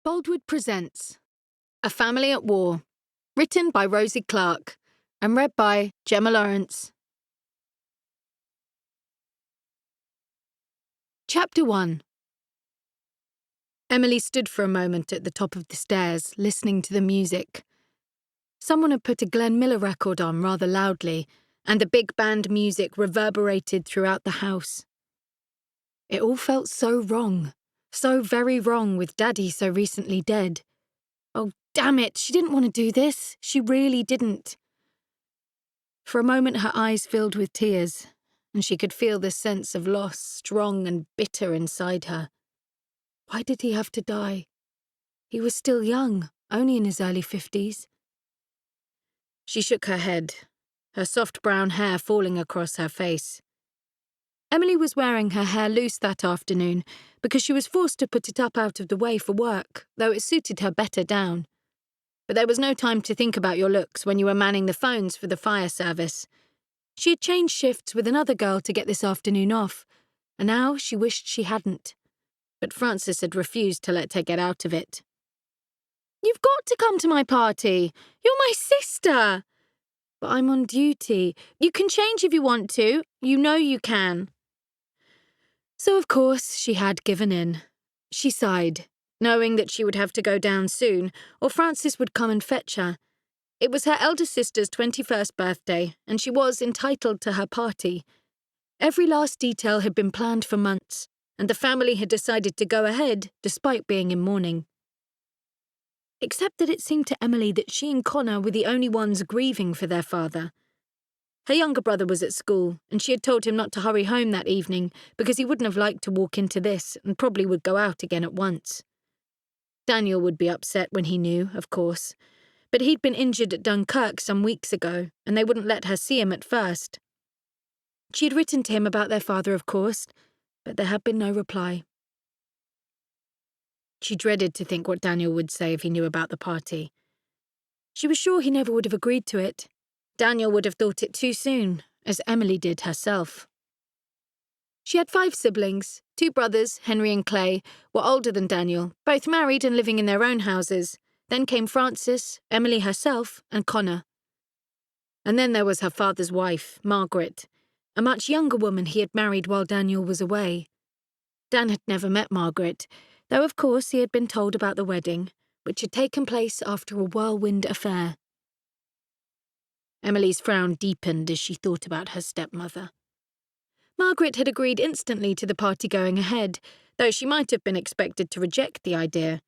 Boldwood presents A Family at War, written by Rosie Clarke and read by Gemma Lawrence. Chapter 1. Emily stood for a moment at the top of the stairs, listening to the music. Someone had put a Glenn Miller record on rather loudly, and the big band music reverberated throughout the house. It all felt so wrong, so very wrong with Daddy so recently dead. Oh, damn it, she didn't want to do this. She really didn't. For a moment her eyes filled with tears, and she could feel the sense of loss strong and bitter inside her. Why did he have to die? He was still young, only in his early 50s. She shook her head, her soft brown hair falling across her face. Emily was wearing her hair loose that afternoon because she was forced to put it up out of the way for work, though it suited her better down. But there was no time to think about your looks when you were manning the phones for the fire service. She had changed shifts with another girl to get this afternoon off, and now she wished she hadn't. But Francis had refused to let her get out of it. "You've got to come to my party. You're my sister." "But I'm on duty." "You can change if you want to. You know you can." So, of course, she had given in. She sighed, knowing that she would have to go down soon, or Francis would come and fetch her. It was her eldest sister's 21st birthday, and she was entitled to her party. Every last detail had been planned for months, and the family had decided to go ahead despite being in mourning. Except that it seemed to Emily that she and Connor were the only ones grieving for their father. Her younger brother was at school, and she had told him not to hurry home that evening because he wouldn't have liked to walk into this and probably would go out again at once. Daniel would be upset when he knew, of course, but he'd been injured at Dunkirk some weeks ago, and they wouldn't let her see him at first. She had written to him about their father, of course, but there had been no reply. She dreaded to think what Daniel would say if he knew about the party. She was sure he never would have agreed to it. Daniel would have thought it too soon, as Emily did herself. She had 5 siblings. 2 brothers, Henry and Clay, were older than Daniel, both married and living in their own houses. Then came Francis, Emily herself, and Connor. And then there was her father's wife, Margaret, a much younger woman he had married while Daniel was away. Dan had never met Margaret, though of course he had been told about the wedding, which had taken place after a whirlwind affair. Emily's frown deepened as she thought about her stepmother. Margaret had agreed instantly to the party going ahead, though she might have been expected to reject the idea.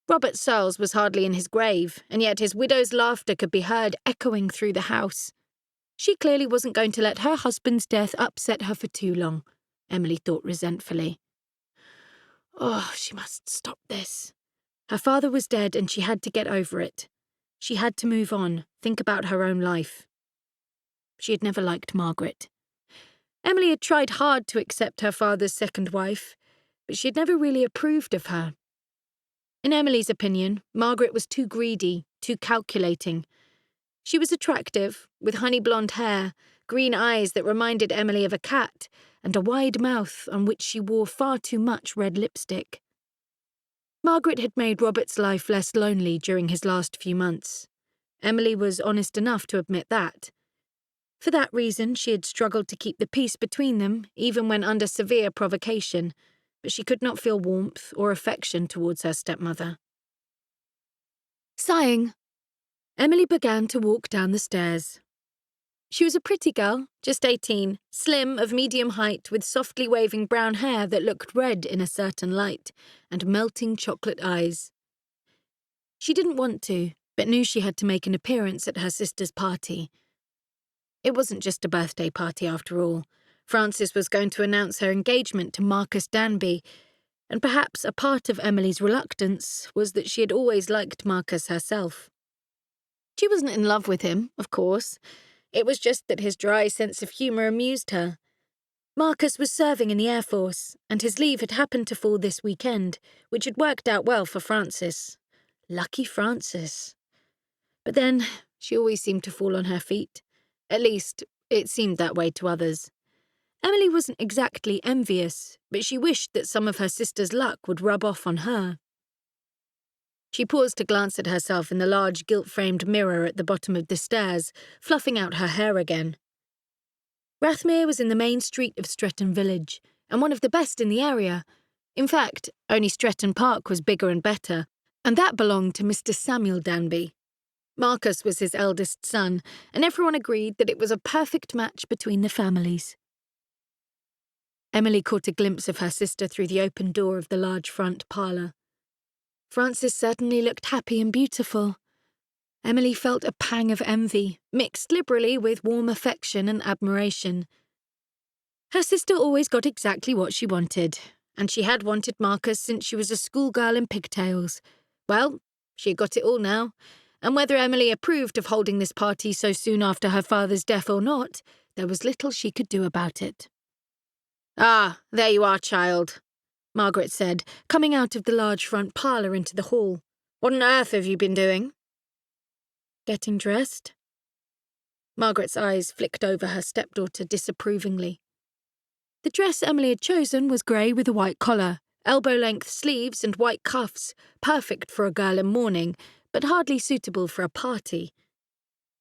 Robert Searles was hardly in his grave, and yet his widow's laughter could be heard echoing through the house. She clearly wasn't going to let her husband's death upset her for too long, Emily thought resentfully. Oh, she must stop this. Her father was dead and she had to get over it. She had to move on, think about her own life. She had never liked Margaret. Emily had tried hard to accept her father's second wife, but she had never really approved of her. In Emily's opinion, Margaret was too greedy, too calculating. She was attractive, with honey blonde hair, green eyes that reminded Emily of a cat, and a wide mouth on which she wore far too much red lipstick. Margaret had made Robert's life less lonely during his last few months. Emily was honest enough to admit that. For that reason, she had struggled to keep the peace between them, even when under severe provocation, but she could not feel warmth or affection towards her stepmother. Sighing, Emily began to walk down the stairs. She was a pretty girl, just 18, slim, of medium height, with softly waving brown hair that looked red in a certain light, and melting chocolate eyes. She didn't want to, but knew she had to make an appearance at her sister's party. It wasn't just a birthday party after all. Francis was going to announce her engagement to Marcus Danby, and perhaps a part of Emily's reluctance was that she had always liked Marcus herself. She wasn't in love with him, of course. It was just that his dry sense of humour amused her. Marcus was serving in the Air Force, and his leave had happened to fall this weekend, which had worked out well for Francis. Lucky Francis. But then, she always seemed to fall on her feet. At least, it seemed that way to others. Emily wasn't exactly envious, but she wished that some of her sister's luck would rub off on her. She paused to glance at herself in the large gilt-framed mirror at the bottom of the stairs, fluffing out her hair again. Rathmere was in the main street of Stretton Village, and one of the best in the area. In fact, only Stretton Park was bigger and better, and that belonged to Mr. Samuel Danby. Marcus was his eldest son, and everyone agreed that it was a perfect match between the families. Emily caught a glimpse of her sister through the open door of the large front parlour. Frances certainly looked happy and beautiful. Emily felt a pang of envy, mixed liberally with warm affection and admiration. Her sister always got exactly what she wanted, and she had wanted Marcus since she was a schoolgirl in pigtails. Well, she had got it all now, and whether Emily approved of holding this party so soon after her father's death or not, there was little she could do about it. "Ah, there you are, child," Margaret said, coming out of the large front parlour into the hall. "What on earth have you been doing?" "Getting dressed." Margaret's eyes flicked over her stepdaughter disapprovingly. The dress Emily had chosen was grey with a white collar, elbow-length sleeves and white cuffs, perfect for a girl in mourning, but hardly suitable for a party.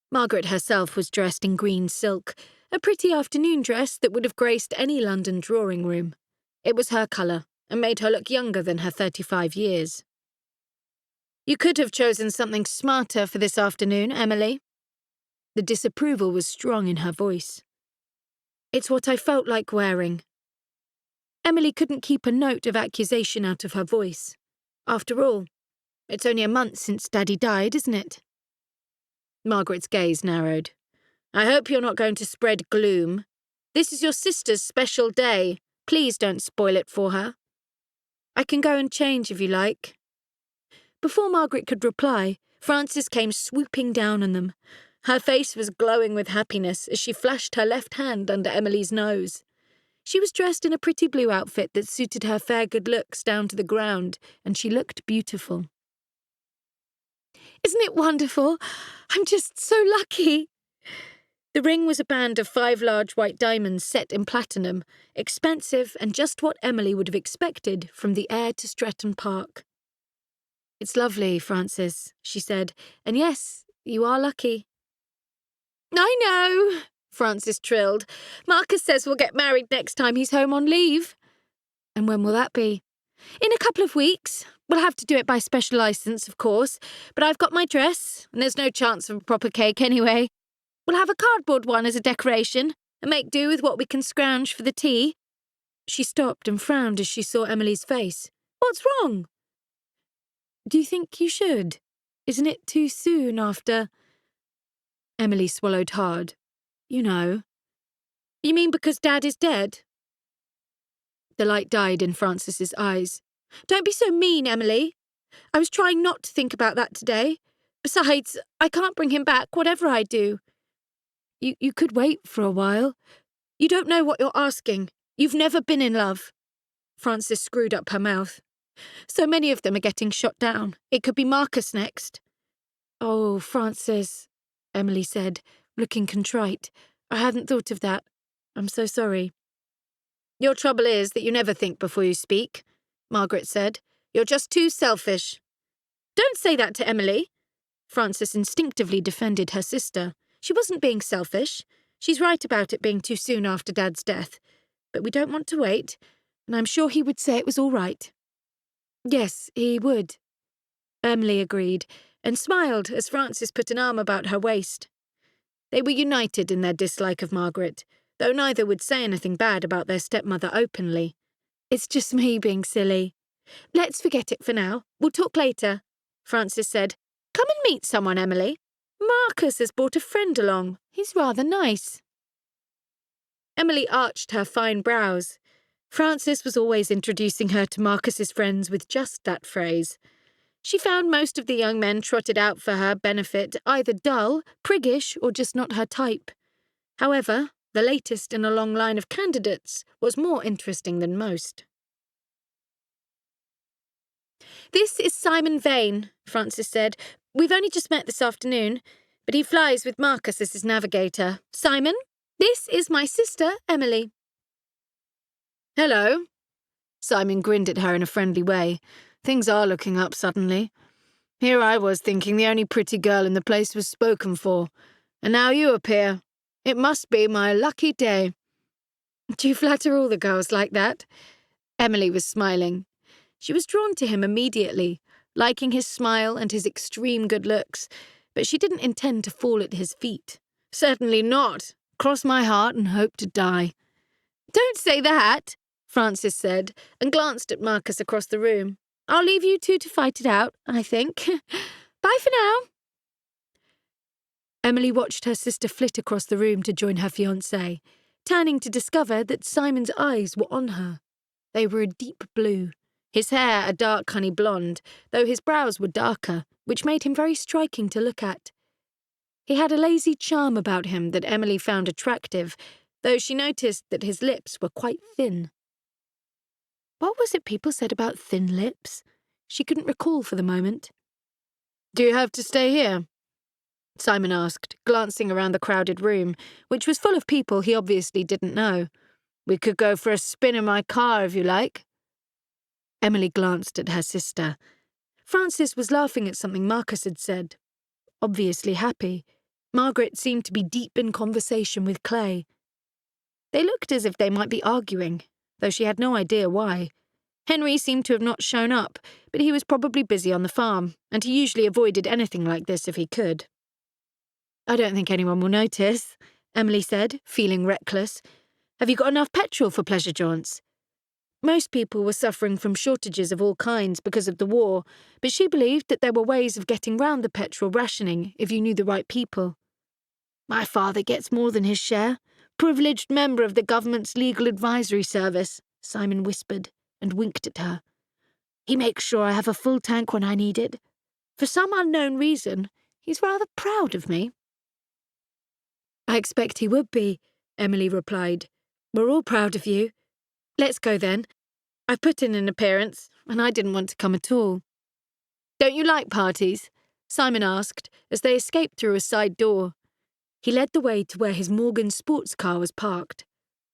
Margaret herself was dressed in green silk, a pretty afternoon dress that would have graced any London drawing-room. It was her colour, and made her look younger than her 35 years. "You could have chosen something smarter for this afternoon, Emily." The disapproval was strong in her voice. "It's what I felt like wearing." Emily couldn't keep a note of accusation out of her voice. After all, it's only a month since Daddy died, isn't it? Margaret's gaze narrowed. "I hope you're not going to spread gloom. This is your sister's special day. Please don't spoil it for her." "I can go and change if you like." Before Margaret could reply, Frances came swooping down on them. Her face was glowing with happiness as she flashed her left hand under Emily's nose. She was dressed in a pretty blue outfit that suited her fair good looks down to the ground, and she looked beautiful. "Isn't it wonderful? I'm just so lucky." The ring was a band of 5 large white diamonds set in platinum, expensive and just what Emily would have expected from the heir to Stretton Park. "It's lovely, Frances," she said, "and yes, you are lucky." "I know," Frances trilled. "Marcus says we'll get married next time he's home on leave." "And when will that be?" "In a couple of weeks. We'll have to do it by special licence, of course, but I've got my dress, and there's no chance of a proper cake anyway. We'll have a cardboard one as a decoration, and make do with what we can scrounge for the tea." She stopped and frowned as she saw Emily's face. "What's wrong?" "Do you think you should? Isn't it too soon after—" Emily swallowed hard. "You know." "You mean because Dad is dead?" The light died in Frances's eyes. "Don't be so mean, Emily. I was trying not to think about that today. Besides, I can't bring him back, whatever I do." You could wait for a while. You don't know what you're asking. You've never been in love." Frances screwed up her mouth. "So many of them are getting shot down. It could be Marcus next." "Oh, Frances," Emily said, looking contrite. "I hadn't thought of that. I'm so sorry." "Your trouble is that you never think before you speak," Margaret said. "You're just too selfish." "Don't say that to Emily." Frances instinctively defended her sister. She wasn't being selfish. She's right about it being too soon after Dad's death. But we don't want to wait, and I'm sure he would say it was all right. "Yes, he would," Emily agreed, and smiled as Frances put an arm about her waist. They were united in their dislike of Margaret, though neither would say anything bad about their stepmother openly. "It's just me being silly." "Let's forget it for now. We'll talk later," Frances said. "Come and meet someone, Emily. Marcus has brought a friend along. He's rather nice." Emily arched her fine brows. Frances was always introducing her to Marcus's friends with just that phrase. She found most of the young men trotted out for her benefit either dull, priggish, or just not her type. However, the latest in a long line of candidates was more interesting than most. "This is Simon Vane," Frances said. "We've only just met this afternoon, but he flies with Marcus as his navigator. Simon, this is my sister, Emily." "Hello." Simon grinned at her in a friendly way. Things are looking up suddenly. Here I was thinking the only pretty girl in the place was spoken for, and now you appear. It must be my lucky day." "Do you flatter all the girls like that?" Emily was smiling. She was drawn to him immediately, liking his smile and his extreme good looks, but she didn't intend to fall at his feet. "Certainly not. Cross my heart and hope to die." "Don't say that," Frances said, and glanced at Marcus across the room. "I'll leave you two to fight it out, I think. Bye for now." Emily watched her sister flit across the room to join her fiancé, turning to discover that Simon's eyes were on her. They were a deep blue, his hair a dark honey blonde, though his brows were darker, which made him very striking to look at. He had a lazy charm about him that Emily found attractive, though she noticed that his lips were quite thin. What was it people said about thin lips? She couldn't recall for the moment. "Do you have to stay here?" Simon asked, glancing around the crowded room, which was full of people he obviously didn't know. "We could go for a spin in my car if you like." Emily glanced at her sister. Frances was laughing at something Marcus had said. Obviously happy. Margaret seemed to be deep in conversation with Clay. They looked as if they might be arguing, though she had no idea why. Henry seemed to have not shown up, but he was probably busy on the farm, and he usually avoided anything like this if he could. "I don't think anyone will notice," Emily said, feeling reckless. "Have you got enough petrol for pleasure jaunts?" Most people were suffering from shortages of all kinds because of the war, but she believed that there were ways of getting round the petrol rationing if you knew the right people. "My father gets more than his share. Privileged member of the government's legal advisory service," Simon whispered and winked at her. "He makes sure I have a full tank when I need it. For some unknown reason, he's rather proud of me." "I expect he would be," Emily replied. "We're all proud of you. Let's go then. I've put in an appearance, and I didn't want to come at all." "Don't you like parties?" Simon asked, as they escaped through a side door. He led the way to where his Morgan sports car was parked.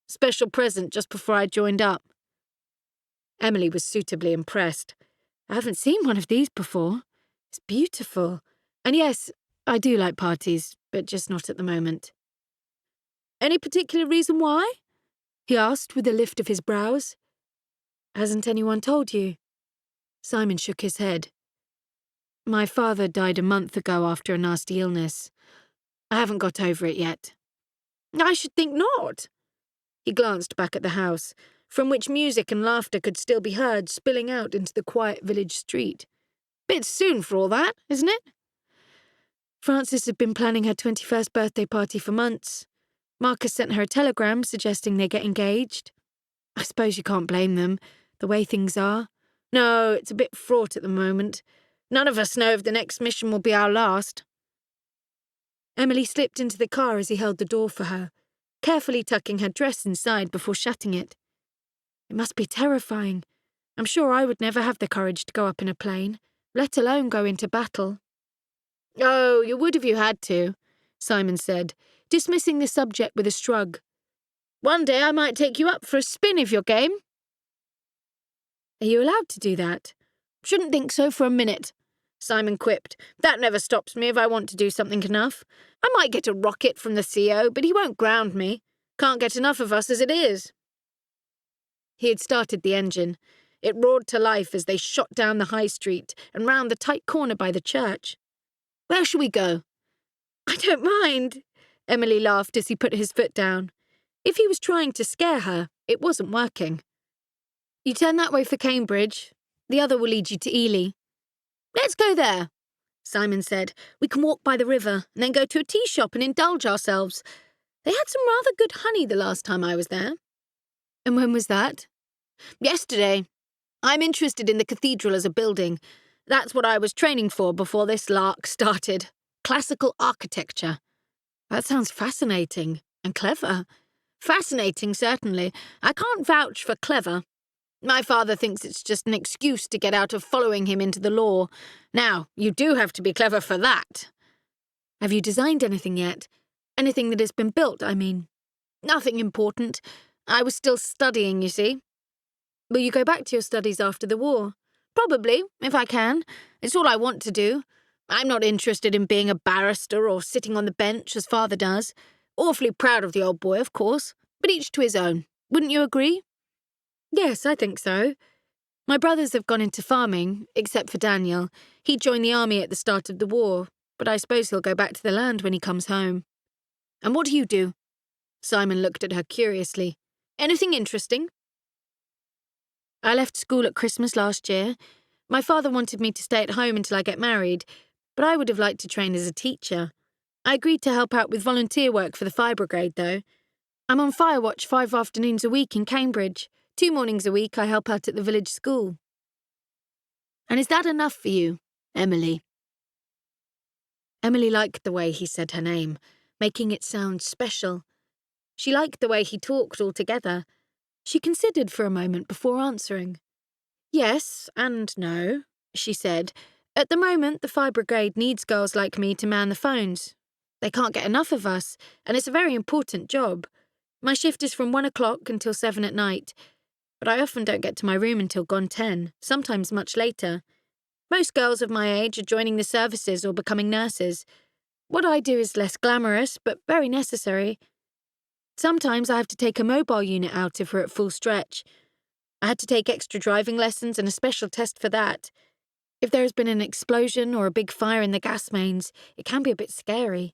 "Special present just before I joined up." Emily was suitably impressed. "I haven't seen one of these before. It's beautiful. And yes, I do like parties, but just not at the moment." "Any particular reason why?" he asked with a lift of his brows. "Hasn't anyone told you?" Simon shook his head. "My father died a month ago after a nasty illness. I haven't got over it yet." "I should think not." He glanced back at the house, from which music and laughter could still be heard spilling out into the quiet village street. "Bit soon for all that, isn't it?" Frances had been planning her 21st birthday party for months. Marcus sent her a telegram suggesting they get engaged. I suppose you can't blame them, the way things are. "No, it's a bit fraught at the moment. None of us know if the next mission will be our last." Emily slipped into the car as he held the door for her, carefully tucking her dress inside before shutting it. It must be terrifying. I'm sure I would never have the courage to go up in a plane, let alone go into battle. "Oh, you would if you had to," Simon said, dismissing the subject with a shrug. "One day I might take you up for a spin if you're game." "Are you allowed to do that?" "Shouldn't think so for a minute," Simon quipped. "That never stops me if I want to do something enough. I might get a rocket from the CO, but he won't ground me. Can't get enough of us as it is." He had started the engine. It roared to life as they shot down the high street and round the tight corner by the church. "Where shall we go?" "I don't mind," Emily laughed as he put his foot down. If he was trying to scare her, it wasn't working. "You turn that way for Cambridge. The other will lead you to Ely." "Let's go there," Simon said. "We can walk by the river and then go to a tea shop and indulge ourselves. They had some rather good honey the last time I was there." "And when was that?" "Yesterday. I'm interested in the cathedral as a building. That's what I was training for before this lark started. Classical architecture." "That sounds fascinating and clever." "Fascinating, certainly. I can't vouch for clever. My father thinks it's just an excuse to get out of following him into the law. Now, you do have to be clever for that." "Have you designed anything yet? Anything that has been built, I mean?" "Nothing important. I was still studying, you see." "Will you go back to your studies after the war?" "Probably, if I can. It's all I want to do. I'm not interested in being a barrister or sitting on the bench as father does. Awfully proud of the old boy, of course, but each to his own. Wouldn't you agree? Yes, I think so. My brothers have gone into farming, except for Daniel. He joined the army at the start of the war, but I suppose he'll go back to the land when he comes home. And what do you do? Simon looked at her curiously. Anything interesting? I left school at Christmas last year. My father wanted me to stay at home until I get married, but I would have liked to train as a teacher. I agreed to help out with volunteer work for the fire brigade, though. I'm on fire watch 5 afternoons a week in Cambridge. 2 mornings a week I help out at the village school. And is that enough for you, Emily? Emily liked the way he said her name, making it sound special. She liked the way he talked altogether. She considered for a moment before answering. Yes and no, she said. At the moment, the fire brigade needs girls like me to man the phones. They can't get enough of us, and it's a very important job. My shift is from 1 o'clock until 7 at night, but I often don't get to my room until gone 10, sometimes much later. Most girls of my age are joining the services or becoming nurses. What I do is less glamorous, but very necessary. Sometimes I have to take a mobile unit out if we're at full stretch. I had to take extra driving lessons and a special test for that. If there has been an explosion or a big fire in the gas mains, it can be a bit scary.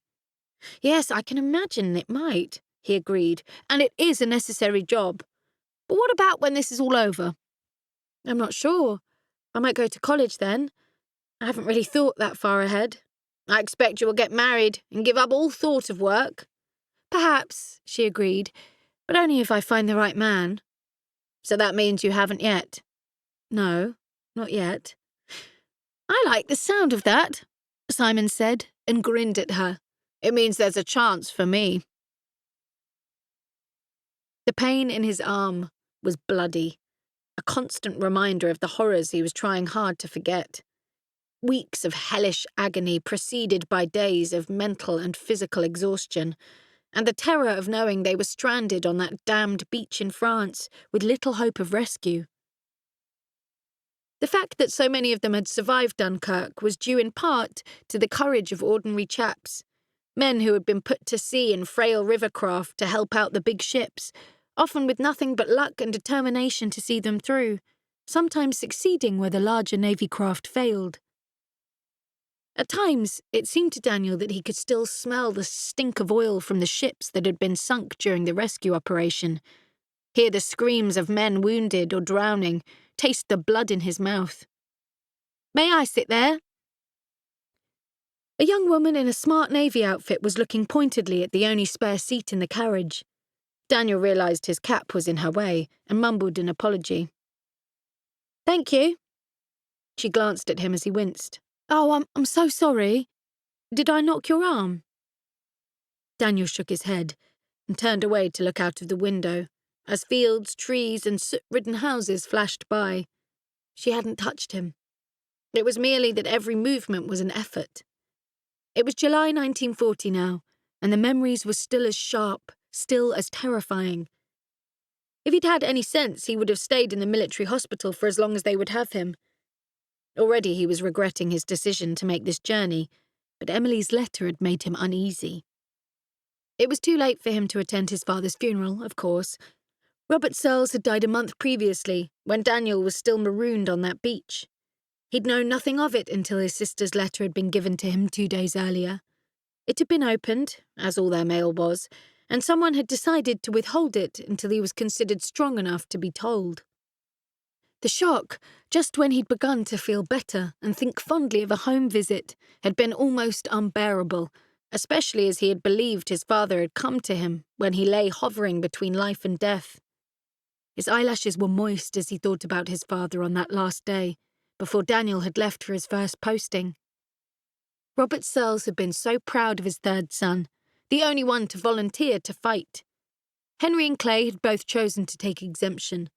Yes, I can imagine it might, he agreed, and it is a necessary job. But what about when this is all over? I'm not sure. I might go to college then. I haven't really thought that far ahead. I expect you will get married and give up all thought of work. Perhaps, she agreed, but only if I find the right man. So that means you haven't yet? No, not yet. I like the sound of that, Simon said, and grinned at her. It means there's a chance for me. The pain in his arm was bloody, a constant reminder of the horrors he was trying hard to forget. Weeks of hellish agony preceded by days of mental and physical exhaustion, and the terror of knowing they were stranded on that damned beach in France with little hope of rescue. The fact that so many of them had survived Dunkirk was due in part to the courage of ordinary chaps, men who had been put to sea in frail river craft to help out the big ships, often with nothing but luck and determination to see them through, sometimes succeeding where the larger navy craft failed. At times, it seemed to Daniel that he could still smell the stink of oil from the ships that had been sunk during the rescue operation, hear the screams of men wounded or drowning, taste the blood in his mouth. May I sit there? A young woman in a smart navy outfit was looking pointedly at the only spare seat in the carriage. Daniel realised his cap was in her way and mumbled an apology. Thank you. She glanced at him as he winced. Oh, I'm so sorry. Did I knock your arm? Daniel shook his head and turned away to look out of the window as fields, trees and soot-ridden houses flashed by. She hadn't touched him. It was merely that every movement was an effort. It was July 1940 now, and the memories were still as sharp, still as terrifying. If he'd had any sense, he would have stayed in the military hospital for as long as they would have him. Already he was regretting his decision to make this journey, but Emily's letter had made him uneasy. It was too late for him to attend his father's funeral, of course. Robert Searles had died a month previously, when Daniel was still marooned on that beach. He'd known nothing of it until his sister's letter had been given to him 2 days earlier. It had been opened, as all their mail was, and someone had decided to withhold it until he was considered strong enough to be told. The shock, just when he'd begun to feel better and think fondly of a home visit, had been almost unbearable, especially as he had believed his father had come to him when he lay hovering between life and death. His eyelashes were moist as he thought about his father on that last day, before Daniel had left for his first posting. Robert Searles had been so proud of his third son, the only one to volunteer to fight. Henry and Clay had both chosen to take exemption.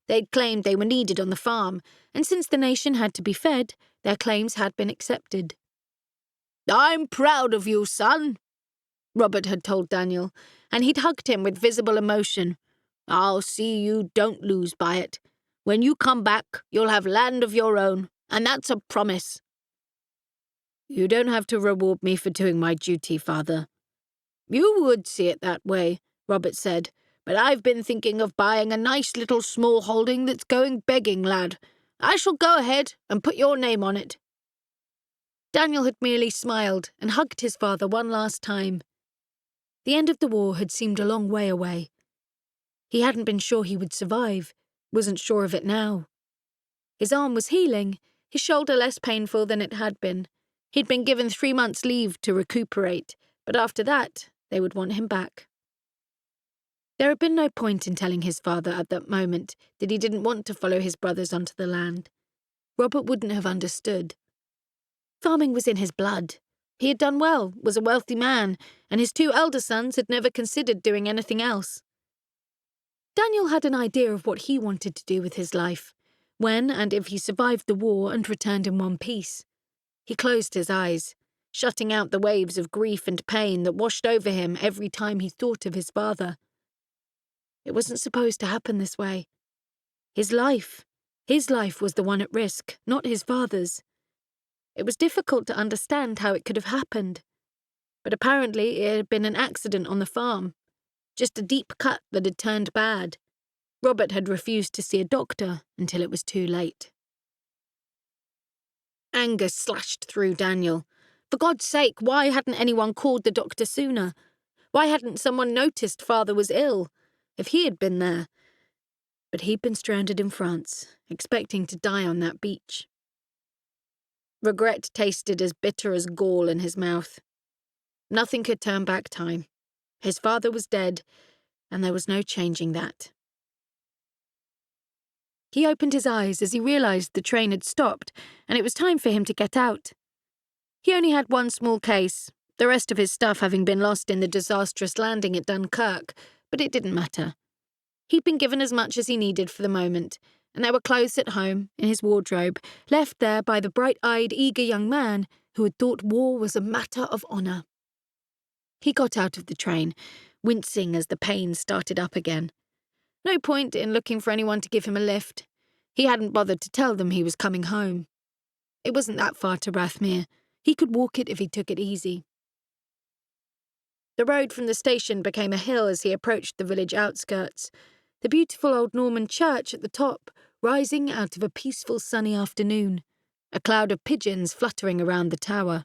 They'd claimed they were needed on the farm, and since the nation had to be fed, their claims had been accepted. I'm proud of you, son, Robert had told Daniel, and he'd hugged him with visible emotion. I'll see you don't lose by it. When you come back, you'll have land of your own, and that's a promise. You don't have to reward me for doing my duty, Father. You would see it that way, Robert said, but I've been thinking of buying a nice little small holding that's going begging, lad. I shall go ahead and put your name on it. Daniel had merely smiled and hugged his father one last time. The end of the war had seemed a long way away. He hadn't been sure he would survive, wasn't sure of it now. His arm was healing, his shoulder less painful than it had been. He'd been given 3 months' leave to recuperate, but after that, they would want him back. There had been no point in telling his father at that moment that he didn't want to follow his brothers onto the land. Robert wouldn't have understood. Farming was in his blood. He had done well, was a wealthy man, and his 2 elder sons had never considered doing anything else. Daniel had an idea of what he wanted to do with his life, when and if he survived the war and returned in one piece. He closed his eyes, shutting out the waves of grief and pain that washed over him every time he thought of his father. It wasn't supposed to happen this way. His life was the one at risk, not his father's. It was difficult to understand how it could have happened, but apparently it had been an accident on the farm, just a deep cut that had turned bad. Robert had refused to see a doctor until it was too late. Anger slashed through Daniel. For God's sake, why hadn't anyone called the doctor sooner? Why hadn't someone noticed father was ill, if he had been there? But he'd been stranded in France, expecting to die on that beach. Regret tasted as bitter as gall in his mouth. Nothing could turn back time. His father was dead, and there was no changing that. He opened his eyes as he realised the train had stopped, and it was time for him to get out. He only had one small case, the rest of his stuff having been lost in the disastrous landing at Dunkirk, but it didn't matter. He'd been given as much as he needed for the moment, and there were clothes at home, in his wardrobe, left there by the bright-eyed, eager young man who had thought war was a matter of honour. He got out of the train, wincing as the pain started up again. No point in looking for anyone to give him a lift. He hadn't bothered to tell them he was coming home. It wasn't that far to Rathmere. He could walk it if he took it easy. The road from the station became a hill as he approached the village outskirts, the beautiful old Norman church at the top rising out of a peaceful sunny afternoon, a cloud of pigeons fluttering around the tower.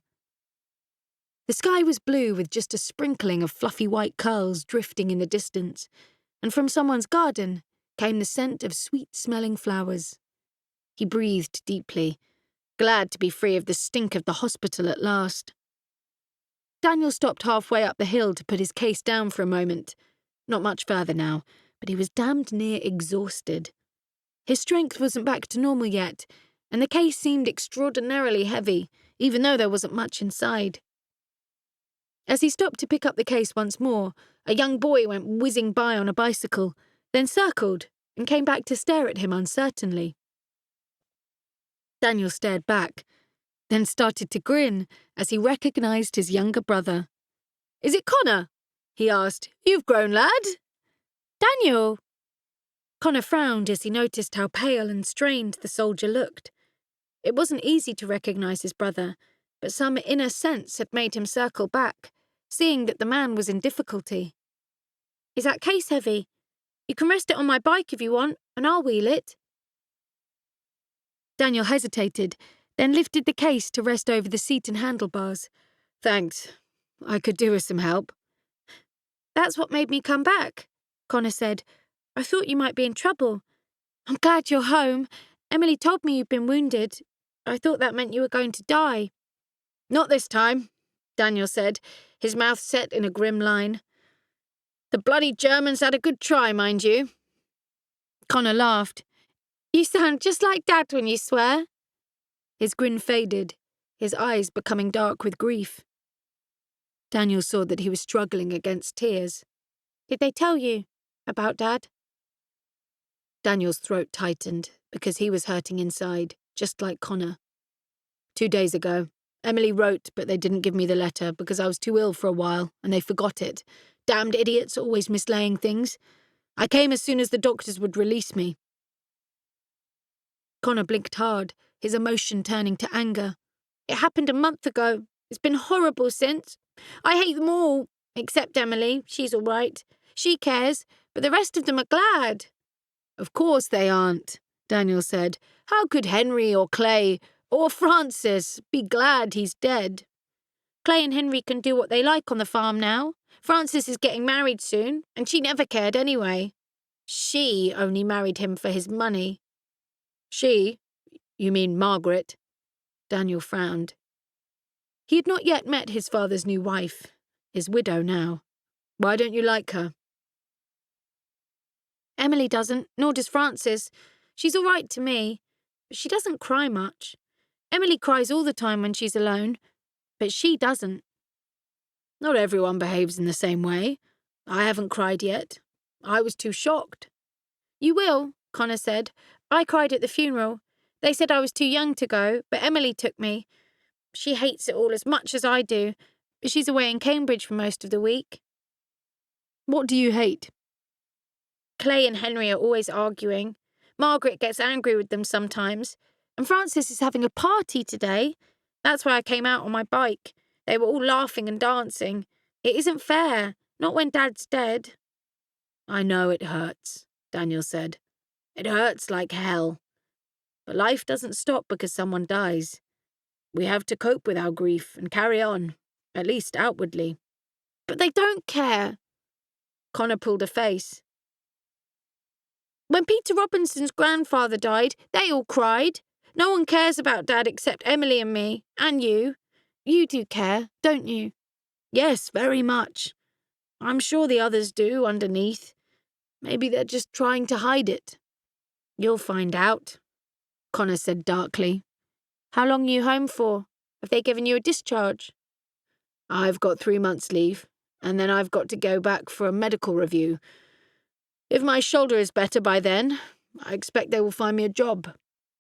The sky was blue with just a sprinkling of fluffy white curls drifting in the distance, and from someone's garden came the scent of sweet-smelling flowers. He breathed deeply, glad to be free of the stink of the hospital at last. Daniel stopped halfway up the hill to put his case down for a moment. Not much further now, but he was damned near exhausted. His strength wasn't back to normal yet, and the case seemed extraordinarily heavy, even though there wasn't much inside. As he stopped to pick up the case once more, a young boy went whizzing by on a bicycle, then circled and came back to stare at him uncertainly. Daniel stared back, then started to grin as he recognised his younger brother. "Is it Connor?" he asked. "You've grown, lad." "Daniel!" Connor frowned as he noticed how pale and strained the soldier looked. It wasn't easy to recognise his brother, but some inner sense had made him circle back, seeing that the man was in difficulty. "Is that case heavy? You can rest it on my bike if you want, and I'll wheel it." Daniel hesitated, then lifted the case to rest over the seat and handlebars. "Thanks. I could do with some help." "That's what made me come back," Connor said. "I thought you might be in trouble. I'm glad you're home. Emily told me you'd been wounded. I thought that meant you were going to die." "Not this time," Daniel said, his mouth set in a grim line. "The bloody Germans had a good try, mind you." Connor laughed. "You sound just like Dad when you swear." His grin faded, his eyes becoming dark with grief. Daniel saw that he was struggling against tears. "Did they tell you about Dad?" Daniel's throat tightened because he was hurting inside, just like Connor. 2 days ago, Emily wrote, but they didn't give me the letter because I was too ill for a while, and they forgot it. Damned idiots, always mislaying things. I came as soon as the doctors would release me. Connor blinked hard, his emotion turning to anger. It happened a month ago. It's been horrible since. I hate them all, except Emily. She's all right. She cares, but the rest of them are glad. Of course they aren't, Daniel said. How could Henry or Clay or Francis be glad he's dead? Clay and Henry can do what they like on the farm now. Francis is getting married soon, and she never cared anyway. She only married him for his money. She? You mean Margaret? Daniel frowned. He had not yet met his father's new wife, his widow now. Why don't you like her? Emily doesn't, nor does Francis. She's all right to me, but she doesn't cry much. Emily cries all the time when she's alone, but she doesn't. Not everyone behaves in the same way. I haven't cried yet. I was too shocked. You will, Connor said. I cried at the funeral. They said I was too young to go, but Emily took me. She hates it all as much as I do, but she's away in Cambridge for most of the week. What do you hate? Clay and Henry are always arguing. Margaret gets angry with them sometimes. And Francis is having a party today. That's why I came out on my bike. They were all laughing and dancing. It isn't fair, not when Dad's dead. I know it hurts, Daniel said. It hurts like hell. But life doesn't stop because someone dies. We have to cope with our grief and carry on, at least outwardly. But they don't care. Connor pulled a face. When Peter Robinson's grandfather died, they all cried. No one cares about Dad except Emily and me, and you. You do care, don't you? Yes, very much. I'm sure the others do underneath. Maybe they're just trying to hide it. You'll find out, Connor said darkly. How long are you home for? Have they given you a discharge? I've got 3 months' leave, and then I've got to go back for a medical review. If my shoulder is better by then, I expect they will find me a job.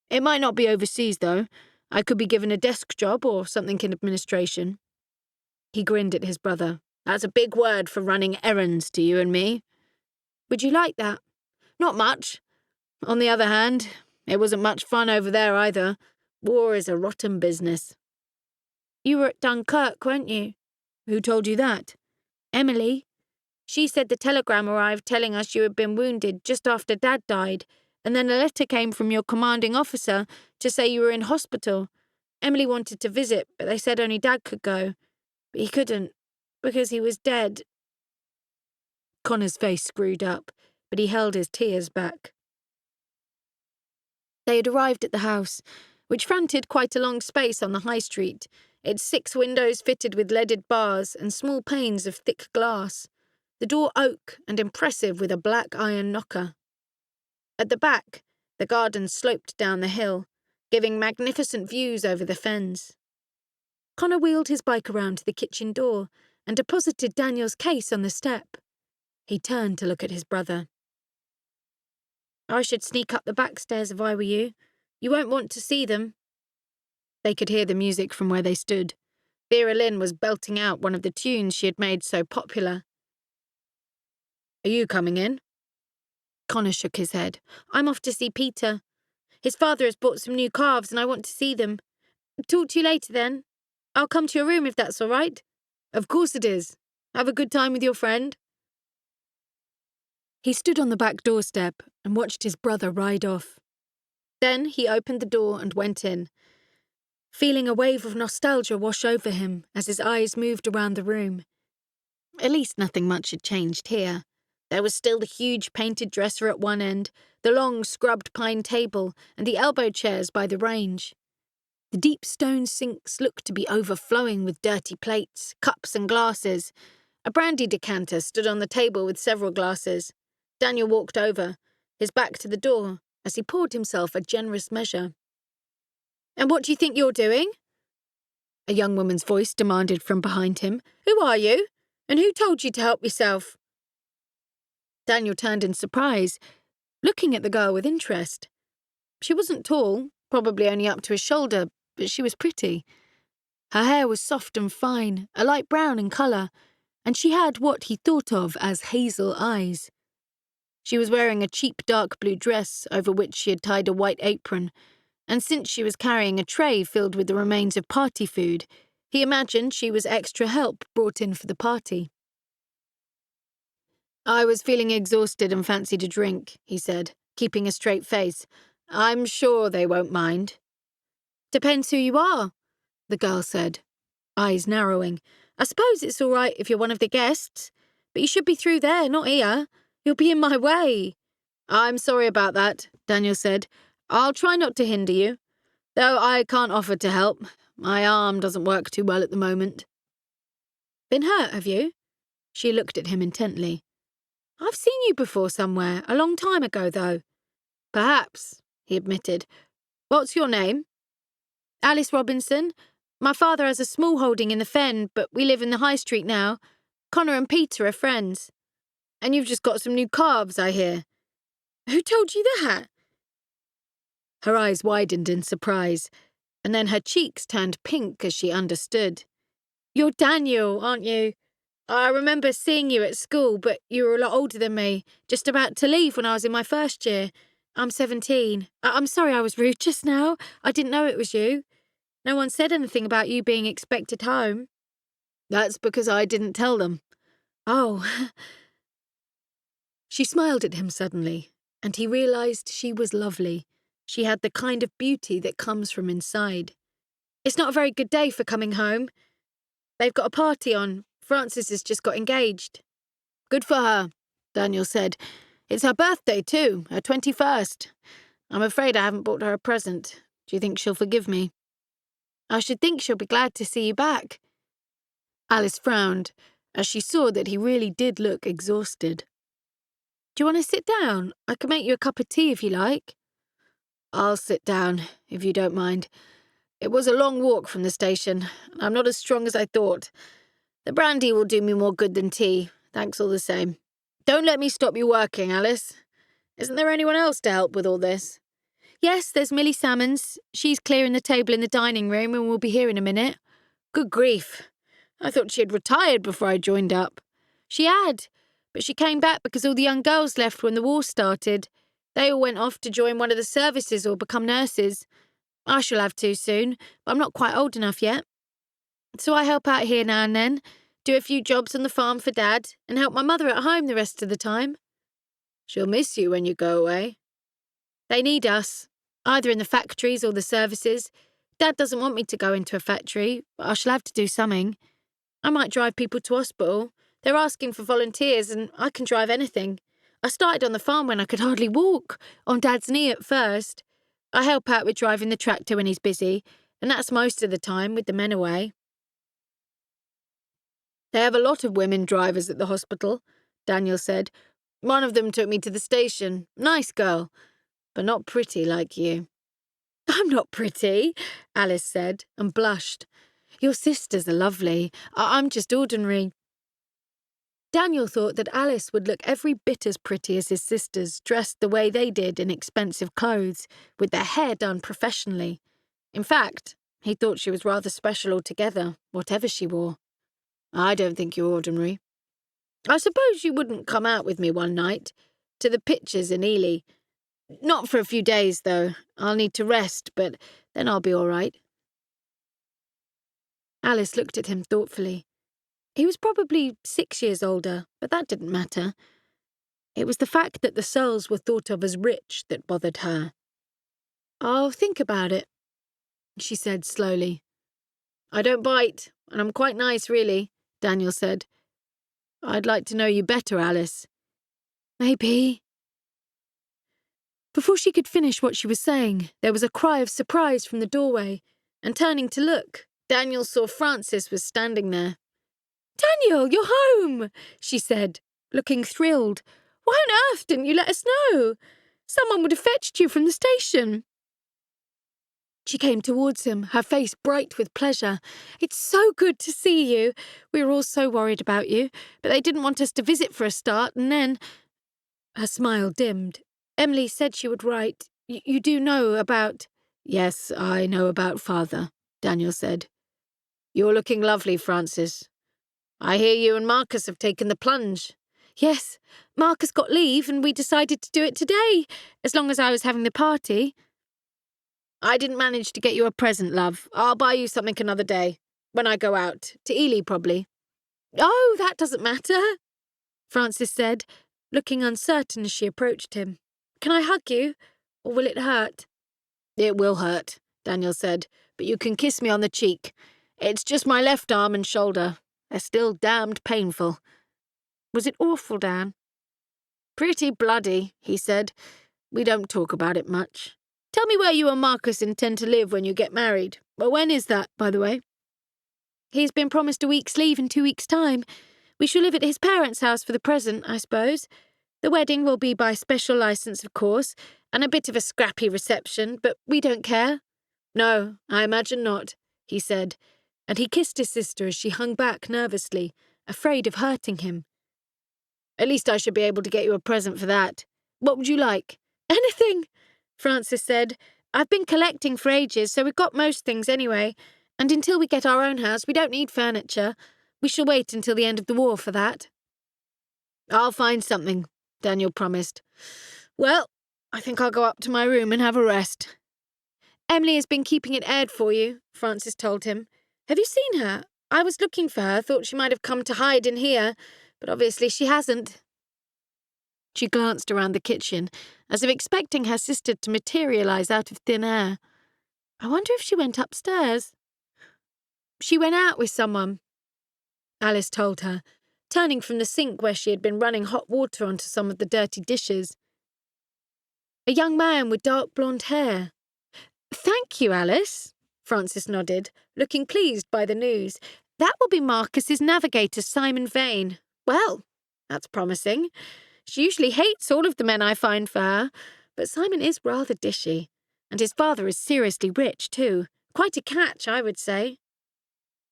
It might not be overseas, though. I could be given a desk job or something in administration. He grinned at his brother. That's a big word for running errands to you and me. Would you like that? Not much. On the other hand, it wasn't much fun over there either. War is a rotten business. You were at Dunkirk, weren't you? Who told you that? Emily. She said the telegram arrived telling us you had been wounded just after Dad died, and then a letter came from your commanding officer to say you were in hospital. Emily wanted to visit, but they said only Dad could go. But he couldn't, because he was dead. Connor's face screwed up, but he held his tears back. They had arrived at the house, which fronted quite a long space on the high street, its 6 windows fitted with leaded bars and small panes of thick glass, the door oak and impressive with a black iron knocker. At the back, the garden sloped down the hill, giving magnificent views over the fens. Connor wheeled his bike around to the kitchen door and deposited Daniel's case on the step. He turned to look at his brother. I should sneak up the back stairs if I were you. You won't want to see them. They could hear the music from where they stood. Vera Lynn was belting out one of the tunes she had made so popular. Are you coming in? Connor shook his head. I'm off to see Peter. His father has bought some new calves and I want to see them. Talk to you later then. I'll come to your room if that's all right. Of course it is. Have a good time with your friend. He stood on the back doorstep and watched his brother ride off. Then he opened the door and went in, feeling a wave of nostalgia wash over him as his eyes moved around the room. At least nothing much had changed here. There was still the huge painted dresser at one end, the long scrubbed pine table, and the elbow chairs by the range. The deep stone sinks looked to be overflowing with dirty plates, cups and glasses. A brandy decanter stood on the table with several glasses. Daniel walked over, his back to the door, as he poured himself a generous measure. And what do you think you're doing? A young woman's voice demanded from behind him. Who are you? And who told you to help yourself? Daniel turned in surprise, looking at the girl with interest. She wasn't tall, probably only up to his shoulder, but she was pretty. Her hair was soft and fine, a light brown in colour, and she had what he thought of as hazel eyes. She was wearing a cheap dark blue dress over which she had tied a white apron, and since she was carrying a tray filled with the remains of party food, he imagined she was extra help brought in for the party. "I was feeling exhausted and fancied a drink," he said, keeping a straight face. "I'm sure they won't mind." "Depends who you are," the girl said, eyes narrowing. "I suppose it's all right if you're one of the guests, but you should be through there, not here. You'll be in my way." "I'm sorry about that," Daniel said. "I'll try not to hinder you, though I can't offer to help. My arm doesn't work too well at the moment." "Been hurt, have you?" She looked at him intently. "I've seen you before somewhere, a long time ago, though." "Perhaps," he admitted. "What's your name?" "Alice Robinson. My father has a small holding in the Fen, but we live in the High Street now. Connor and Peter are friends." "And you've just got some new calves, I hear." "Who told you that?" Her eyes widened in surprise, and then her cheeks turned pink as she understood. "You're Daniel, aren't you? I remember seeing you at school, but you were a lot older than me, just about to leave when I was in my first year. I'm 17. I'm sorry I was rude just now. I didn't know it was you. No one said anything about you being expected home." "That's because I didn't tell them." "Oh." She smiled at him suddenly, and he realised she was lovely. She had the kind of beauty that comes from inside. "It's not a very good day for coming home. They've got a party on. Frances has just got engaged." "Good for her," Daniel said. "It's her birthday too, her 21st. I'm afraid I haven't bought her a present. Do you think she'll forgive me?" "I should think she'll be glad to see you back." Alice frowned, as she saw that he really did look exhausted. "Do you want to sit down? I can make you a cup of tea if you like." "I'll sit down, if you don't mind. It was a long walk from the station, and I'm not as strong as I thought. The brandy will do me more good than tea, thanks all the same. Don't let me stop you working, Alice. Isn't there anyone else to help with all this?" "Yes, there's Millie Salmons. She's clearing the table in the dining room and will be here in a minute." "Good grief. I thought she had retired before I joined up." "She had, but she came back because all the young girls left when the war started. They all went off to join one of the services or become nurses. I shall have to soon, but I'm not quite old enough yet. So I help out here now and then, do a few jobs on the farm for Dad, and help my mother at home the rest of the time." "She'll miss you when you go away." "They need us, either in the factories or the services. Dad doesn't want me to go into a factory, but I shall have to do something. I might drive people to hospital. They're asking for volunteers, and I can drive anything. I started on the farm when I could hardly walk, on Dad's knee at first. I help out with driving the tractor when he's busy, and that's most of the time with the men away." "They have a lot of women drivers at the hospital," Daniel said. "One of them took me to the station. Nice girl, but not pretty like you." "I'm not pretty," Alice said, and blushed. "Your sisters are lovely. I'm just ordinary." Daniel thought that Alice would look every bit as pretty as his sisters, dressed the way they did in expensive clothes, with their hair done professionally. In fact, he thought she was rather special altogether, whatever she wore. "I don't think you're ordinary. I suppose you wouldn't come out with me one night, to the pictures in Ely. Not for a few days, though. I'll need to rest, but then I'll be all right." Alice looked at him thoughtfully. He was probably 6 years older, but that didn't matter. It was the fact that the Searles were thought of as rich that bothered her. "I'll think about it," she said slowly. "I don't bite, and I'm quite nice, really," Daniel said. "I'd like to know you better, Alice." "Maybe." Before she could finish what she was saying, there was a cry of surprise from the doorway, and turning to look, Daniel saw Frances was standing there. "Daniel, you're home," she said, looking thrilled. "Why on earth didn't you let us know? Someone would have fetched you from the station." She came towards him, her face bright with pleasure. "It's so good to see you. We were all so worried about you, but they didn't want us to visit for a start, and then—" Her smile dimmed. "Emily said she would write. You do know about—" "Yes, I know about Father," Daniel said. "You're looking lovely, Frances. I hear you and Marcus have taken the plunge." "Yes, Marcus got leave and we decided to do it today, as long as I was having the party." I didn't manage to get you a present, love. I'll buy you something another day. When I go out. To Ely, probably. Oh, that doesn't matter, Frances said, looking uncertain as she approached him. Can I hug you? Or will it hurt? It will hurt, Daniel said, but you can kiss me on the cheek. It's just my left arm and shoulder. They're still damned painful. Was it awful, Dan? Pretty bloody, he said. We don't talk about it much. Tell me where you and Marcus intend to live when you get married. Well, when is that, by the way? He's been promised a week's leave in 2 weeks' time. We shall live at his parents' house for the present, I suppose. The wedding will be by special licence, of course, and a bit of a scrappy reception, but we don't care. No, I imagine not, he said, and he kissed his sister as she hung back nervously, afraid of hurting him. At least I should be able to get you a present for that. What would you like? Anything, Frances said. I've been collecting for ages, so we've got most things anyway. And until we get our own house, we don't need furniture. We shall wait until the end of the war for that. I'll find something, Daniel promised. Well, I think I'll go up to my room and have a rest. Emily has been keeping it aired for you, Frances told him. Have you seen her? I was looking for her, thought she might have come to hide in here, but obviously she hasn't. She glanced around the kitchen, as if expecting her sister to materialise out of thin air. I wonder if she went upstairs. She went out with someone, Alice told her, turning from the sink where she had been running hot water onto some of the dirty dishes. A young man with dark blonde hair. Thank you, Alice, Frances nodded, looking pleased by the news. That will be Marcus's navigator, Simon Vane. Well, that's promising. She usually hates all of the men I find for her, but Simon is rather dishy, and his father is seriously rich, too. Quite a catch, I would say.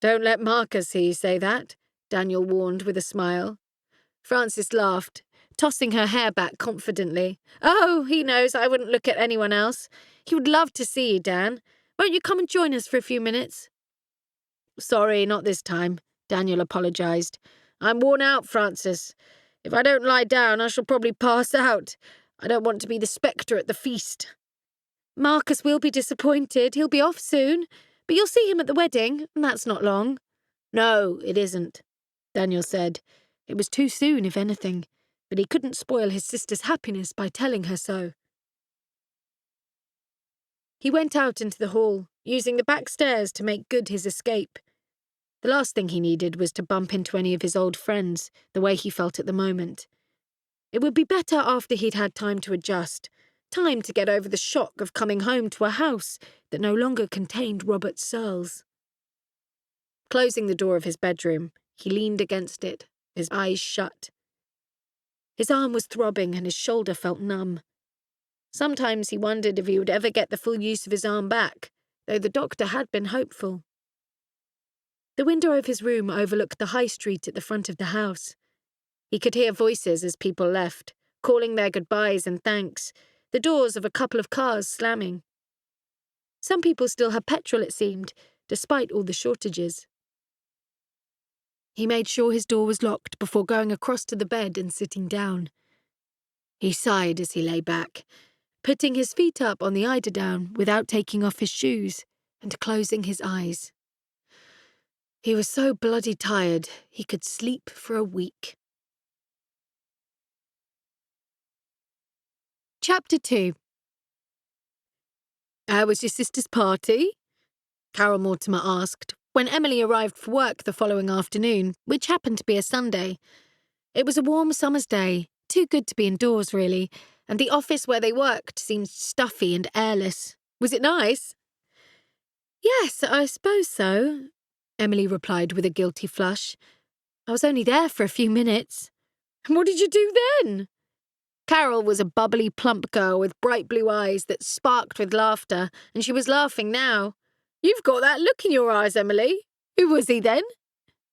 Don't let Marcus hear you say that, Daniel warned with a smile. Frances laughed, tossing her hair back confidently. Oh, he knows I wouldn't look at anyone else. He would love to see you, Dan. Won't you come and join us for a few minutes? Sorry, not this time, Daniel apologised. I'm worn out, Frances. If I don't lie down, I shall probably pass out. I don't want to be the spectre at the feast. Marcus will be disappointed. He'll be off soon. But you'll see him at the wedding, and that's not long. No, it isn't, Daniel said. It was too soon, if anything, but he couldn't spoil his sister's happiness by telling her so. He went out into the hall, using the back stairs to make good his escape. The last thing he needed was to bump into any of his old friends, the way he felt at the moment. It would be better after he'd had time to adjust, time to get over the shock of coming home to a house that no longer contained Robert Searles. Closing the door of his bedroom, he leaned against it, his eyes shut. His arm was throbbing and his shoulder felt numb. Sometimes he wondered if he would ever get the full use of his arm back, though the doctor had been hopeful. The window of his room overlooked the high street at the front of the house. He could hear voices as people left, calling their goodbyes and thanks, the doors of a couple of cars slamming. Some people still had petrol, it seemed, despite all the shortages. He made sure his door was locked before going across to the bed and sitting down. He sighed as he lay back, putting his feet up on the eiderdown without taking off his shoes and closing his eyes. He was so bloody tired he could sleep for a week. Chapter 2. How was your sister's party? Carol Mortimer asked, when Emily arrived for work the following afternoon, which happened to be a Sunday. It was a warm summer's day, too good to be indoors, really, and the office where they worked seemed stuffy and airless. Was it nice? Yes, I suppose so, Emily replied with a guilty flush. I was only there for a few minutes. What did you do then? Carol was a bubbly, plump girl with bright blue eyes that sparked with laughter, and she was laughing now. You've got that look in your eyes, Emily. Who was he then?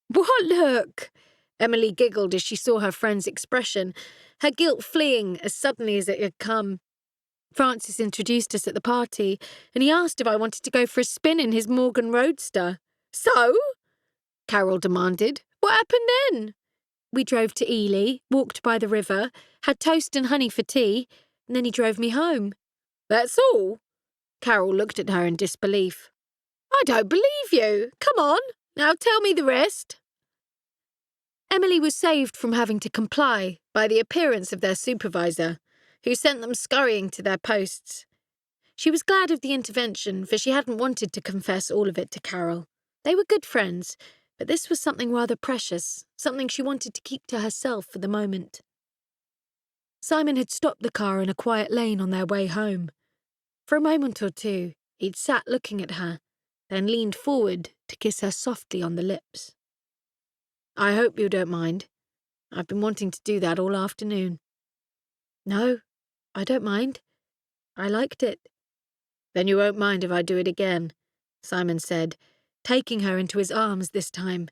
What look? Emily giggled as she saw her friend's expression, her guilt fleeing as suddenly as it had come. Francis introduced us at the party, and he asked if I wanted to go for a spin in his Morgan Roadster. So? Carol demanded. What happened then? We drove to Ely, walked by the river, had toast and honey for tea, and then he drove me home. That's all? Carol looked at her in disbelief. I don't believe you. Come on, now tell me the rest. Emily was saved from having to comply by the appearance of their supervisor, who sent them scurrying to their posts. She was glad of the intervention, for she hadn't wanted to confess all of it to Carol. They were good friends, but this was something rather precious, something she wanted to keep to herself for the moment. Simon had stopped the car in a quiet lane on their way home. For a moment or two, he'd sat looking at her, then leaned forward to kiss her softly on the lips. I hope you don't mind. I've been wanting to do that all afternoon. No, I don't mind. I liked it. Then you won't mind if I do it again, Simon said, taking her into his arms this time.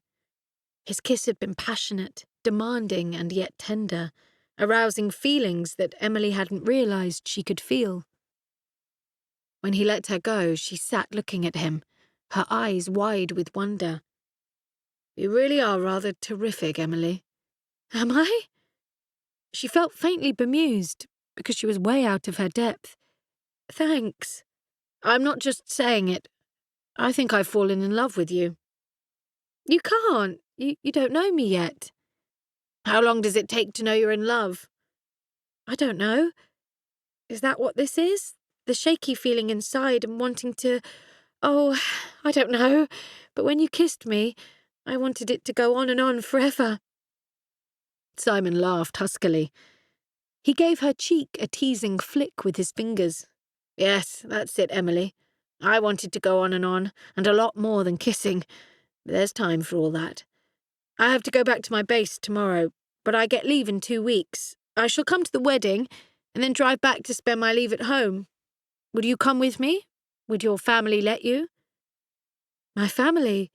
His kiss had been passionate, demanding and yet tender, arousing feelings that Emily hadn't realised she could feel. When he let her go, she sat looking at him, her eyes wide with wonder. You really are rather terrific, Emily. Am I? She felt faintly bemused, because she was way out of her depth. Thanks. I'm not just saying it. I think I've fallen in love with you. You can't. You don't know me yet. How long does it take to know you're in love? I don't know. Is that what this is? The shaky feeling inside and wanting to... Oh, I don't know. But when you kissed me, I wanted it to go on and on forever. Simon laughed huskily. He gave her cheek a teasing flick with his fingers. Yes, that's it, Emily. I wanted to go on, and a lot more than kissing. But there's time for all that. I have to go back to my base tomorrow, but I get leave in 2 weeks. I shall come to the wedding, and then drive back to spend my leave at home. Would you come with me? Would your family let you? My family?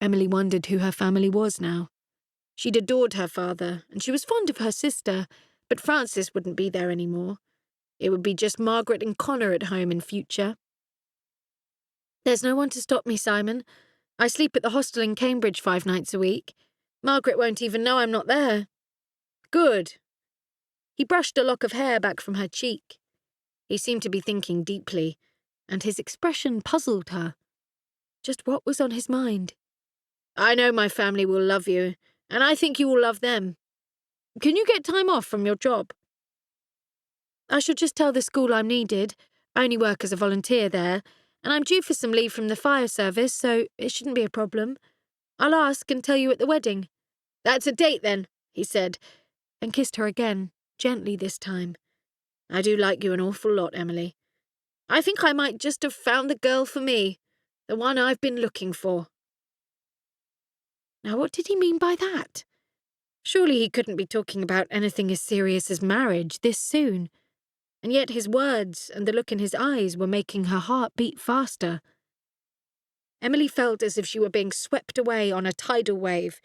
Emily wondered who her family was now. She'd adored her father, and she was fond of her sister, but Francis wouldn't be there anymore. It would be just Margaret and Connor at home in future. There's no one to stop me, Simon. I sleep at the hostel in Cambridge 5 nights a week. Margaret won't even know I'm not there. Good. He brushed a lock of hair back from her cheek. He seemed to be thinking deeply, and his expression puzzled her. Just what was on his mind? I know my family will love you, and I think you will love them. Can you get time off from your job? I shall just tell the school I'm needed. I only work as a volunteer there, and I'm due for some leave from the fire service, so it shouldn't be a problem. I'll ask and tell you at the wedding. That's a date, then, he said, and kissed her again, gently this time. I do like you an awful lot, Emily. I think I might just have found the girl for me, the one I've been looking for. Now, what did he mean by that? Surely he couldn't be talking about anything as serious as marriage this soon. And yet his words and the look in his eyes were making her heart beat faster. Emily felt as if she were being swept away on a tidal wave.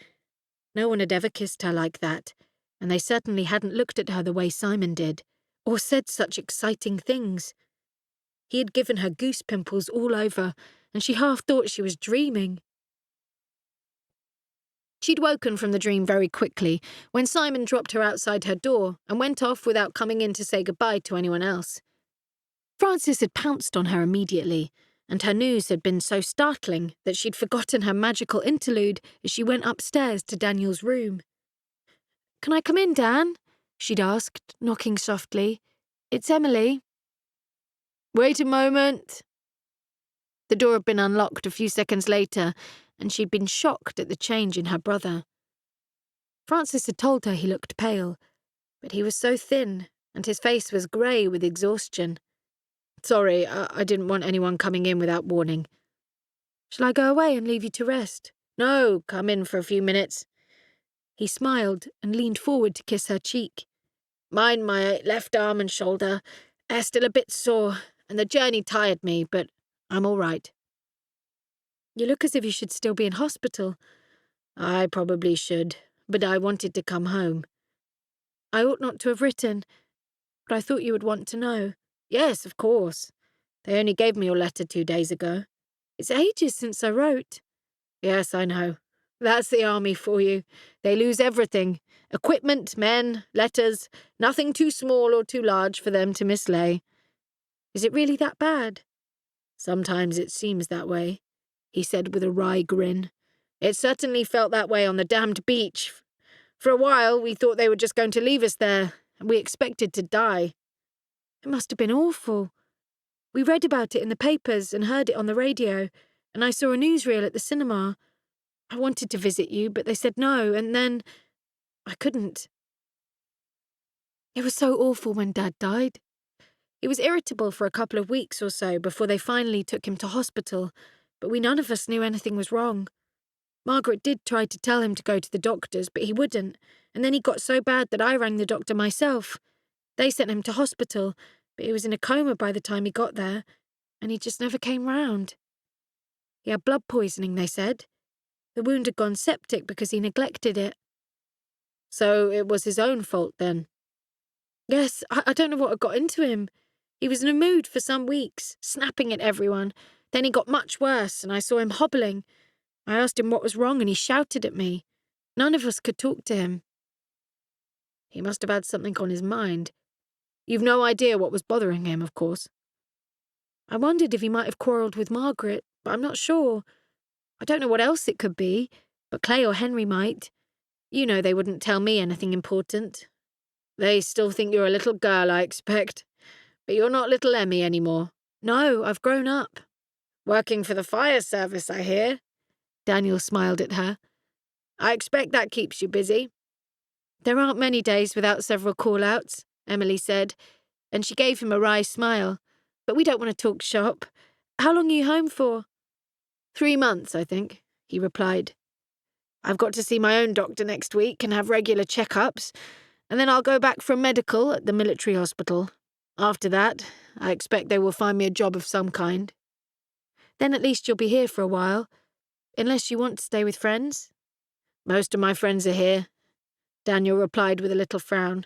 No one had ever kissed her like that, and they certainly hadn't looked at her the way Simon did, or said such exciting things. He had given her goose pimples all over, and she half thought she was dreaming. She'd woken from the dream very quickly when Simon dropped her outside her door and went off without coming in to say goodbye to anyone else. Francis had pounced on her immediately, and her news had been so startling that she'd forgotten her magical interlude as she went upstairs to Daniel's room. Can I come in, Dan? She'd asked, knocking softly. It's Emily. Wait a moment. The door had been unlocked a few seconds later, and she'd been shocked at the change in her brother. Francis had told her he looked pale, but he was so thin, and his face was grey with exhaustion. Sorry, I didn't want anyone coming in without warning. Shall I go away and leave you to rest? No, come in for a few minutes. He smiled and leaned forward to kiss her cheek. Mind my left arm and shoulder. They're still a bit sore, and the journey tired me, but I'm all right. You look as if you should still be in hospital. I probably should, but I wanted to come home. I ought not to have written, but I thought you would want to know. Yes, of course. They only gave me your letter 2 days ago. It's ages since I wrote. Yes, I know. That's the army for you. They lose everything. Equipment, men, letters, nothing too small or too large for them to mislay. Is it really that bad? Sometimes it seems that way, he said with a wry grin. It certainly felt that way on the damned beach. For a while, we thought they were just going to leave us there, and we expected to die. It must have been awful. We read about it in the papers and heard it on the radio, and I saw a newsreel at the cinema. I wanted to visit you, but they said no, and then I couldn't. It was so awful when Dad died. He was irritable for a couple of weeks or so before they finally took him to hospital, but we none of us knew anything was wrong. Margaret did try to tell him to go to the doctors, but he wouldn't, and then he got so bad that I rang the doctor myself. They sent him to hospital, but he was in a coma by the time he got there, and he just never came round. He had blood poisoning, they said. The wound had gone septic because he neglected it. So it was his own fault, then? Yes, I don't know what had got into him. He was in a mood for some weeks, snapping at everyone. Then he got much worse, and I saw him hobbling. I asked him what was wrong, and he shouted at me. None of us could talk to him. He must have had something on his mind. You've no idea what was bothering him, of course. I wondered if he might have quarrelled with Margaret, but I'm not sure. I don't know what else it could be, but Clay or Henry might. You know they wouldn't tell me anything important. They still think you're a little girl, I expect. But you're not little Emmy anymore. No, I've grown up. Working for the fire service, I hear. Daniel smiled at her. I expect that keeps you busy. There aren't many days without several call-outs, Emily said, and she gave him a wry smile. But we don't want to talk shop. How long are you home for? 3 months, I think, he replied. I've got to see my own doctor next week and have regular checkups, and then I'll go back for a medical at the military hospital. After that, I expect they will find me a job of some kind. Then at least you'll be here for a while, unless you want to stay with friends. Most of my friends are here, Daniel replied with a little frown.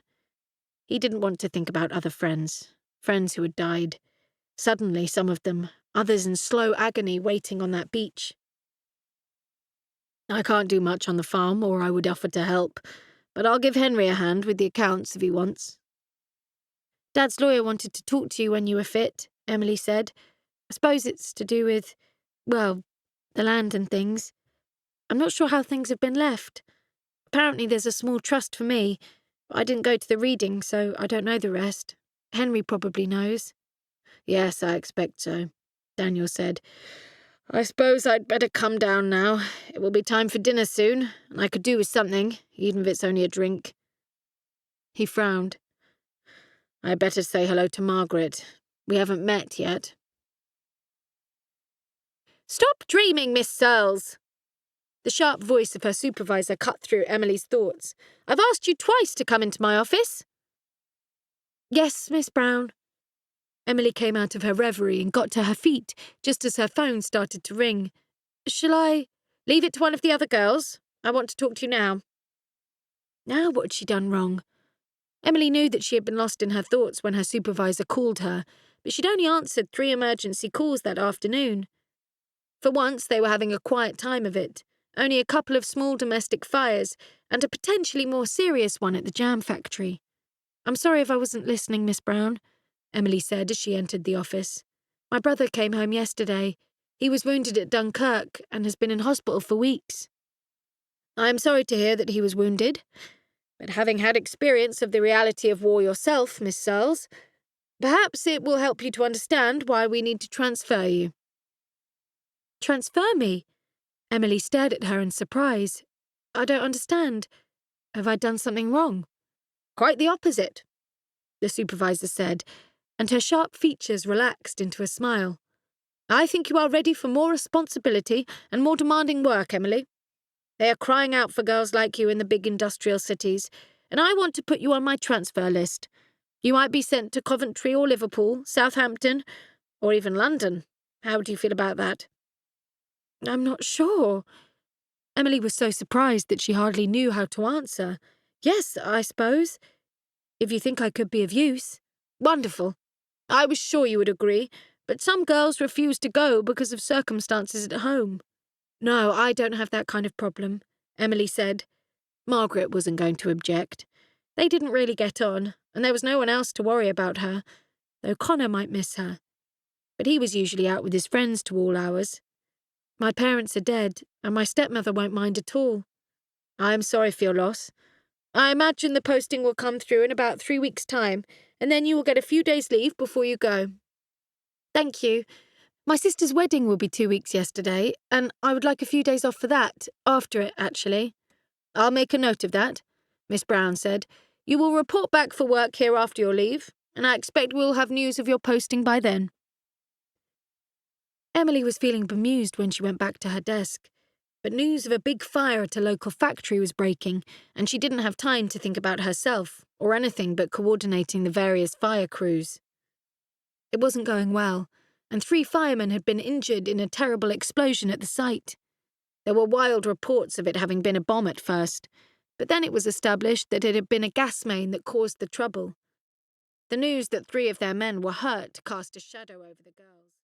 He didn't want to think about other friends who had died. Suddenly, some of them, others in slow agony waiting on that beach. I can't do much on the farm, or I would offer to help, but I'll give Henry a hand with the accounts if he wants. Dad's lawyer wanted to talk to you when you were fit, Emily said. I suppose it's to do with, well, the land and things. I'm not sure how things have been left. Apparently there's a small trust for me, but I didn't go to the reading, so I don't know the rest. Henry probably knows. Yes, I expect so, Daniel said. I suppose I'd better come down now. It will be time for dinner soon, and I could do with something, even if it's only a drink. He frowned. I'd better say hello to Margaret. We haven't met yet. Stop dreaming, Miss Searles! The sharp voice of her supervisor cut through Emily's thoughts. I've asked you twice to come into my office. Yes, Miss Brown. Emily came out of her reverie and got to her feet just as her phone started to ring. Shall I leave it to one of the other girls? I want to talk to you now. Now what had she done wrong? Emily knew that she had been lost in her thoughts when her supervisor called her, but she'd only answered 3 emergency calls that afternoon. For once, they were having a quiet time of it, only a couple of small domestic fires and a potentially more serious one at the jam factory. I'm sorry if I wasn't listening, Miss Brown, Emily said as she entered the office. My brother came home yesterday. He was wounded at Dunkirk and has been in hospital for weeks. I am sorry to hear that he was wounded, but having had experience of the reality of war yourself, Miss Searles, perhaps it will help you to understand why we need to transfer you. Transfer me? Emily stared at her in surprise. I don't understand. Have I done something wrong? Quite the opposite, the supervisor said, and her sharp features relaxed into a smile. I think you are ready for more responsibility and more demanding work, Emily. They are crying out for girls like you in the big industrial cities, and I want to put you on my transfer list. You might be sent to Coventry or Liverpool, Southampton, or even London. How do you feel about that? I'm not sure. Emily was so surprised that she hardly knew how to answer. Yes, I suppose. If you think I could be of use. Wonderful. I was sure you would agree, but some girls refuse to go because of circumstances at home. No, I don't have that kind of problem, Emily said. Margaret wasn't going to object. They didn't really get on, and there was no one else to worry about her. though Connor might miss her. But he was usually out with his friends to all hours. My parents are dead, and my stepmother won't mind at all. I am sorry for your loss. I imagine the posting will come through in about 3 weeks' time, and then you will get a few days' leave before you go. Thank you. My sister's wedding will be 2 weeks yesterday, and I would like a few days off for that, after it, actually. I'll make a note of that, Miss Brown said. You will report back for work here after your leave, and I expect we'll have news of your posting by then. Emily was feeling bemused when she went back to her desk, but news of a big fire at a local factory was breaking, and she didn't have time to think about herself or anything but coordinating the various fire crews. It wasn't going well, and 3 firemen had been injured in a terrible explosion at the site. There were wild reports of it having been a bomb at first, but then it was established that it had been a gas main that caused the trouble. The news that 3 of their men were hurt cast a shadow over the girls.